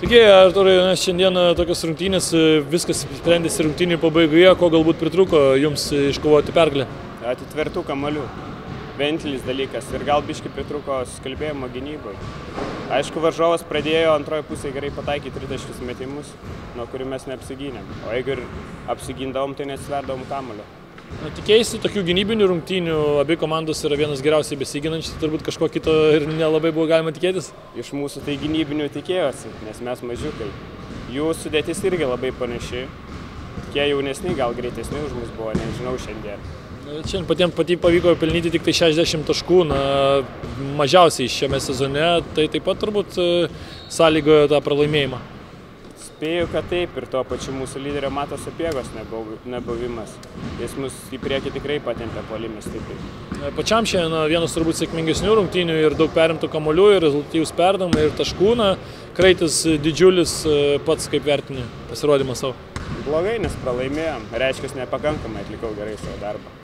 Taigi, Arturai, šiandien tokios rungtynės, viskas sprendėsi rungtynių pabaigoje, ko galbūt pritrūko jums iškovoti pergalę? Atitvertų kamuolių. Vienintelis dalykas ir gal biškai pritrūko susikalbėjimo gynybai. Aišku, varžovas pradėjo antroje pusėje gerai pataikyti 30 metimus, nuo kurių mes neapsigynėm. O jeigu ir apsigindavom, tai neatsverdavom kamuolio. Tikėjasi tokių gynybinių rungtynių, abi komandos yra vienas geriausiai besiginančių, turbūt kažko kito ir nelabai buvo galima tikėtis? Iš mūsų tai gynybinių tikėjosi, nes mes mažiukai. Jų sudėtis irgi labai panaši. Tie jaunesni, gal greitesni už mus buvo, nežinau šiandien. Šiandien patiems pavyko pelnyti tik tai 60 taškų, mažiausiai šiame sezone, tai taip pat turbūt sąlygojo tą pralaimėjimą. Spėju, kad taip, ir tuo pačiu mūsų lyderio Mato Sapiegos nebuvimas. Jis mus į priekį tikrai patempė puolime stipriai. Pačiam šiandien vienas turbūt sėkmingesnių rungtynių ir daug perimtų kamuolių, ir rezultatyvūs perdavimai, ir taškų. Kraitis didžiulis, pats kaip vertini pasirodymą savo. Blogai, nes pralaimėjom. Reiškia, nepakankamai atlikau gerai savo darbą.